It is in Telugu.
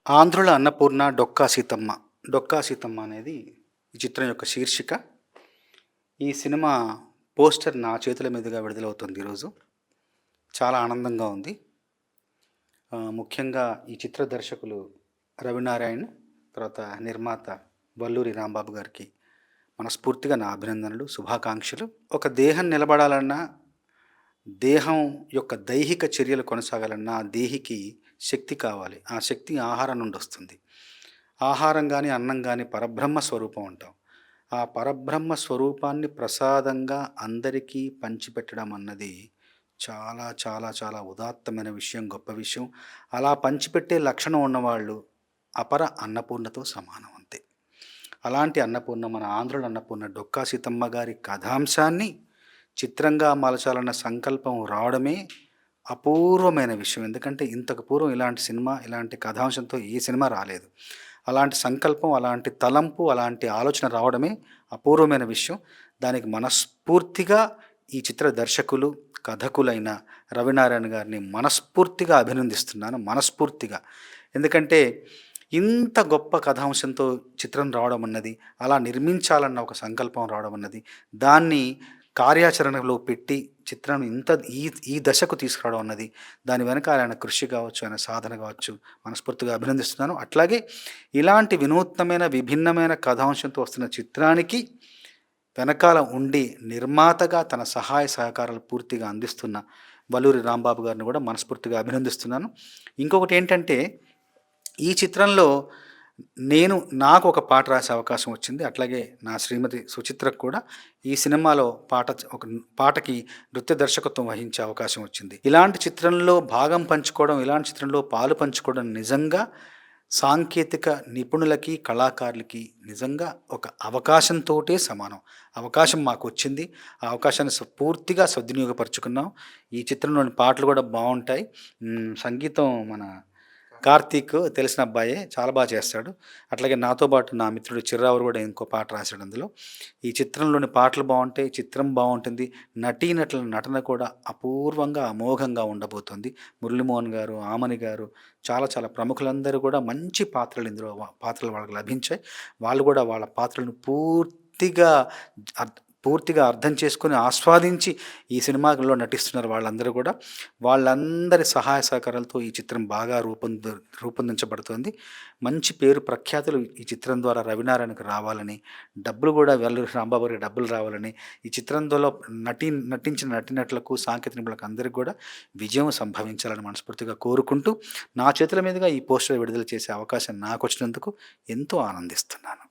ఆంధ్రుల అన్నపూర్ణ డొక్కా సీతమ్మ. 'డొక్కా సీతమ్మ' అనేది ఈ చిత్రం యొక్క శీర్షిక. ఈ సినిమా పోస్టర్ నా చేతుల మీదుగా విడుదలవుతుంది ఈరోజు. చాలా ఆనందంగా ఉంది. ముఖ్యంగా ఈ చిత్ర దర్శకులు రవినారాయణ్, తర్వాత నిర్మాత వల్లూరి రాంబాబు గారికి మనస్ఫూర్తిగా నా అభినందనలు, శుభాకాంక్షలు. ఒక దేహం నిలబడాలన్నా, దేహం యొక్క దైహిక చర్యలు కొనసాగాలన్నా ఆ దేహికి శక్తి కావాలి. ఆ శక్తి ఆహారం నుండి వస్తుంది. ఆహారం కానీ, అన్నం కానీ పరబ్రహ్మ స్వరూపం అంటాం. ఆ పరబ్రహ్మ స్వరూపాన్ని ప్రసాదంగా అందరికీ పంచిపెట్టడం అన్నది చాలా చాలా చాలా ఉదాత్తమైన విషయం, గొప్ప విషయం. అలా పంచిపెట్టే లక్షణం ఉన్నవాళ్ళు అపర అన్నపూర్ణతో సమానం అంతే. అలాంటి అన్నపూర్ణ, మన ఆంధ్రుల అన్నపూర్ణ డొక్కా సీతమ్మ గారి కథాంశాన్ని చిత్రంగా మలచాలన్న సంకల్పం రావడమే అపూర్వమైన విషయం. ఎందుకంటే ఇంతకు పూర్వం ఇలాంటి సినిమా, ఇలాంటి కథాంశంతో ఏ సినిమా రాలేదు. అలాంటి సంకల్పం, అలాంటి తలంపు, అలాంటి ఆలోచన రావడమే అపూర్వమైన విషయం. దానికి మనస్ఫూర్తిగా ఈ చిత్ర దర్శకులు, కథకులైన రవినారాయణ గారిని మనస్ఫూర్తిగా అభినందిస్తున్నాను, మనస్ఫూర్తిగా. ఎందుకంటే ఇంత గొప్ప కథాంశంతో చిత్రం రావడం అన్నది, అలా నిర్మించాలన్న ఒక సంకల్పం రావడం అన్నది, దాన్ని కార్యాచరణలో పెట్టి చిత్రం ఇంత ఈ ఈ దశకు తీసుకురావడం అన్నది, దాని వెనక ఆయన కృషి కావచ్చు, ఆయన సాధన కావచ్చు, మనస్ఫూర్తిగా అభినందిస్తున్నాను. అట్లాగే ఇలాంటి వినూత్నమైన, విభిన్నమైన కథాంశంతో వస్తున్న చిత్రానికి వెనకాల ఉండి నిర్మాతగా తన సహాయ సహకారాలు పూర్తిగా అందిస్తున్న వల్లూరి రాంబాబు గారిని కూడా మనస్ఫూర్తిగా అభినందిస్తున్నాను. ఇంకొకటి ఏంటంటే, ఈ చిత్రంలో నాకు ఒక పాట రాసే అవకాశం వచ్చింది. అట్లాగే నా శ్రీమతి సుచిత్రకు కూడా ఈ సినిమాలో ఒక పాటకి నృత్య దర్శకత్వం వహించే అవకాశం వచ్చింది. ఇలాంటి చిత్రంలో భాగం పంచుకోవడం, ఇలాంటి చిత్రంలో పాలు పంచుకోవడం నిజంగా సాంకేతిక నిపుణులకి, కళాకారులకి నిజంగా ఒక అవకాశంతోటే సమానం. అవకాశం మాకు వచ్చింది. ఆ అవకాశాన్ని పూర్తిగా సద్వినియోగపరుచుకున్నాం. ఈ చిత్రంలోని పాటలు కూడా బాగుంటాయి. సంగీతం మన కార్తీక్, తెలిసిన అబ్బాయే, చాలా బాగా చేస్తాడు. అట్లాగే నాతో పాటు నా మిత్రుడు చిర్రావూరు కూడా ఇంకో పాట రాశాడు అందులో. ఈ చిత్రంలోని పాటలు బాగుంటాయి, చిత్రం బాగుంటుంది. నటీనటుల నటన కూడా అపూర్వంగా, అమోఘంగా ఉండబోతుంది. మురళీమోహన్ గారు, ఆమని గారు, చాలా చాలా ప్రముఖులందరూ కూడా మంచి పాత్రలు ఇందులో వాళ్ళకి లభించాయి. వాళ్ళు కూడా వాళ్ళ పాత్రలను పూర్తిగా అర్థం చేసుకొని ఆస్వాదించి ఈ సినిమాలో నటిస్తున్నారు వాళ్ళందరూ కూడా. వాళ్ళందరి సహాయ సహకారాలతో ఈ చిత్రం బాగా రూపొందించబడుతుంది. మంచి పేరు ప్రఖ్యాతులు ఈ చిత్రం ద్వారా రవినారాయణకు రావాలని, డబ్బులు కూడా వల్లూరి రాంబాబు గారికి డబ్బులు రావాలని, ఈ చిత్రంలో నటించిన నటీనటులకు, సాంకేతిక నిపుణులకు అందరికీ కూడా విజయం సంభవించాలని మనస్ఫూర్తిగా కోరుకుంటూ, నా చేతుల మీదుగా ఈ పోస్టర్ విడుదల చేసే అవకాశం నాకు వచ్చినందుకు ఎంతో ఆనందిస్తున్నాను.